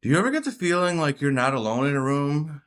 Do you ever get the feeling like you're not alone in a room?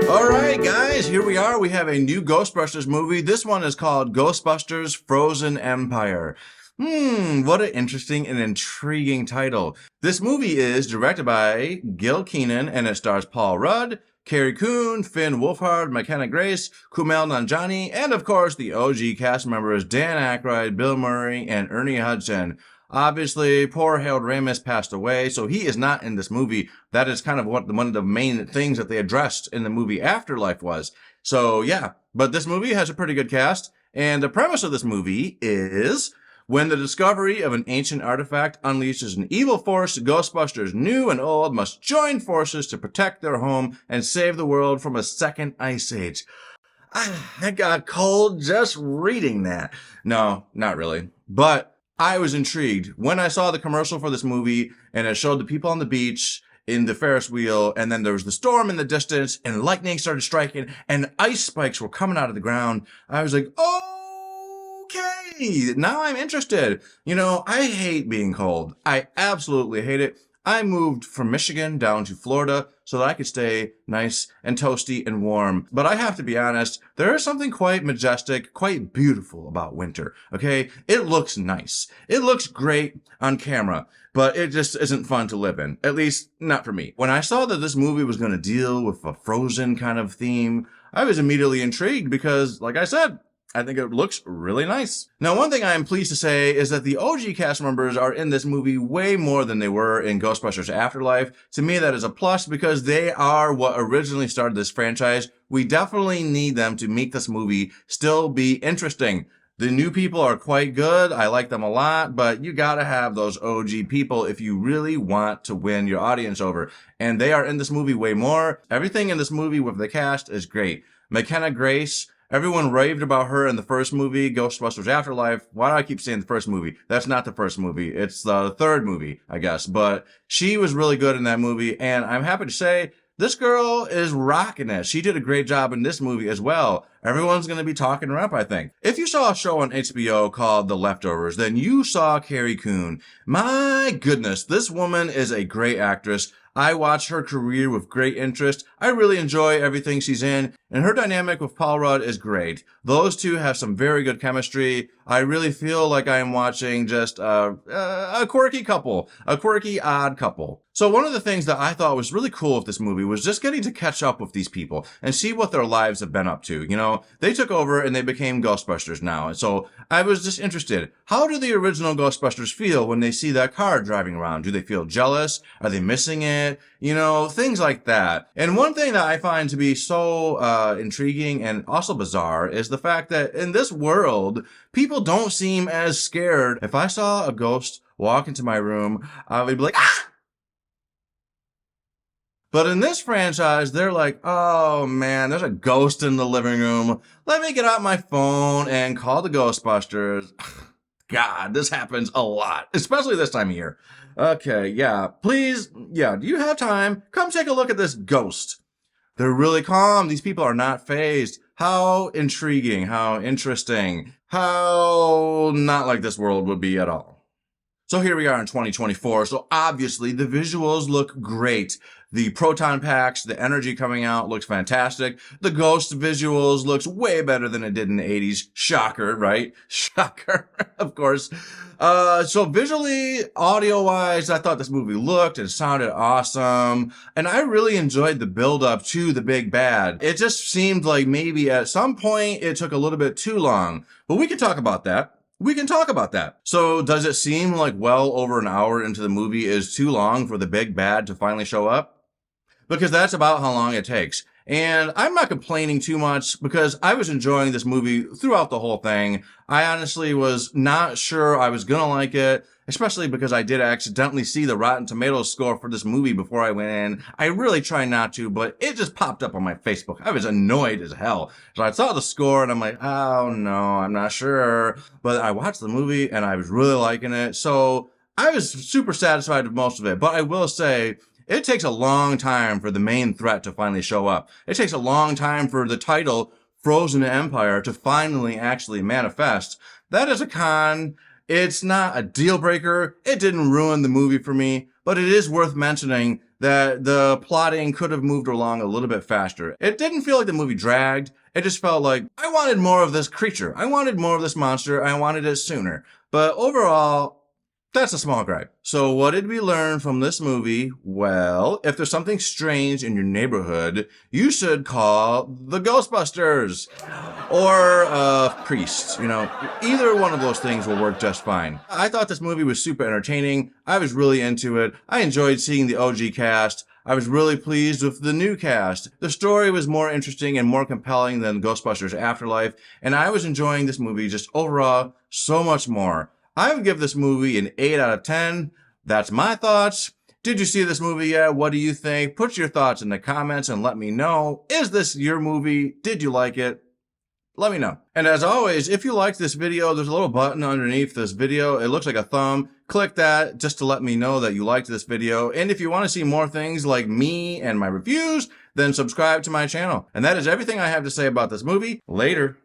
All right, guys, here we are. We have a new Ghostbusters movie. This one is called Ghostbusters Frozen Empire. What an interesting and intriguing title. This movie is directed by Gil Keenan, and it stars Paul Rudd, Carrie Coon, Finn Wolfhard, McKenna Grace, Kumail Nanjiani, and of course the OG cast members Dan Aykroyd, Bill Murray, and Ernie Hudson. Obviously, poor Harold Ramis passed away, so he is not in this movie. That is kind of one of the main things that they addressed in the movie Afterlife was. So yeah, but this movie has a pretty good cast, and the premise of this movie is when the discovery of an ancient artifact unleashes an evil force, Ghostbusters new and old must join forces to protect their home and save the world from a second ice age. I got cold just reading that. No, not really. But I was intrigued when I saw the commercial for this movie and it showed the people on the beach in the Ferris wheel, and then there was the storm in the distance and lightning started striking and ice spikes were coming out of the ground. I was like, okay, now I'm interested. You know, I hate being cold. I absolutely hate it. I moved from Michigan down to Florida so that I could stay nice and toasty and warm. But I have to be honest, there is something quite majestic, quite beautiful about winter, okay? It looks nice. It looks great on camera, but it just isn't fun to live in. At least, not for me. When I saw that this movie was going to deal with a Frozen kind of theme, I was immediately intrigued because, like I said, I think it looks really nice. Now, one thing I am pleased to say is that the OG cast members are in this movie way more than they were in Ghostbusters Afterlife. To me, that is a plus because they are what originally started this franchise. We definitely need them to make this movie still be interesting. The new people are quite good. I like them a lot, but you gotta have those OG people if you really want to win your audience over. And they are in this movie way more. Everything in this movie with the cast is great. McKenna Grace, everyone raved about her in the first movie, Ghostbusters Afterlife. Why do I keep saying the first movie? That's not the first movie. It's the third movie, I guess. But she was really good in that movie, and I'm happy to say this girl is rocking it. She did a great job in this movie as well. Everyone's going to be talking her up, I think. If you saw a show on HBO called The Leftovers, then you saw Carrie Coon. My goodness, this woman is a great actress. I watch her career with great interest. I really enjoy everything she's in, and her dynamic with Paul Rudd is great. Those two have some very good chemistry. I really feel like I am watching just a quirky couple, a quirky, odd couple. So one of the things that I thought was really cool with this movie was just getting to catch up with these people and see what their lives have been up to. You know, they took over and they became Ghostbusters now. And so I was just interested. How do the original Ghostbusters feel when they see that car driving around? Do they feel jealous? Are they missing it? You know, things like that. And one thing that I find to be so intriguing and also bizarre is the fact that in this world, people don't seem as scared. If I saw a ghost walk into my room, I would be like, ah! But in this franchise, they're like, oh man, there's a ghost in the living room. Let me get out my phone and call the Ghostbusters. God, this happens a lot, especially this time of year. Okay, yeah, please, yeah, do you have time? Come take a look at this ghost. They're really calm. These people are not fazed. How intriguing, how interesting, how not like this world would be at all. So here we are in 2024. So obviously the visuals look great. The proton packs, the energy coming out looks fantastic. The ghost visuals looks way better than it did in the 80s. Shocker, right? Shocker, of course. So visually, audio-wise, I thought this movie looked and sounded awesome. And I really enjoyed the build-up to the big bad. It just seemed like maybe at some point it took a little bit too long. But we can talk about that. We can talk about that. So does it seem like well over an hour into the movie is too long for the big bad to finally show up? Because that's about how long it takes. And I'm not complaining too much because I was enjoying this movie throughout the whole thing. I honestly was not sure I was gonna like it, especially because I did accidentally see the Rotten Tomatoes score for this movie before I went in. I really try not to, but it just popped up on my Facebook. I was annoyed as hell. So I saw the score and I'm like, oh no, I'm not sure. But I watched the movie and I was really liking it. So I was super satisfied with most of it. But I will say, It takes a long time for the main threat to finally show up. It takes a long time for the title Frozen Empire to finally actually manifest. That is a con. It's not a deal breaker. It didn't ruin the movie for me, but it is worth mentioning that the plotting could have moved along a little bit faster. It didn't feel like the movie dragged. It just felt like I wanted more of this creature. I wanted more of this monster. I wanted it sooner. But overall, that's a small gripe. So what did we learn from this movie? Well, if there's something strange in your neighborhood, you should call the Ghostbusters or a priest. Either one of those things will work just fine. I thought this movie was super entertaining. I was really into it. I enjoyed seeing the OG cast. I was really pleased with the new cast. The story was more interesting and more compelling than Ghostbusters Afterlife, and I was enjoying this movie just overall so much more. I would give this movie an 8 out of 10. That's my thoughts. Did you see this movie yet? What do you think? Put your thoughts in the comments and let me know. Is this your movie? Did you like it? Let me know. And as always, if you liked this video, there's a little button underneath this video. It looks like a thumb. Click that just to let me know that you liked this video. And if you want to see more things like me and my reviews, then subscribe to my channel. And that is everything I have to say about this movie. Later.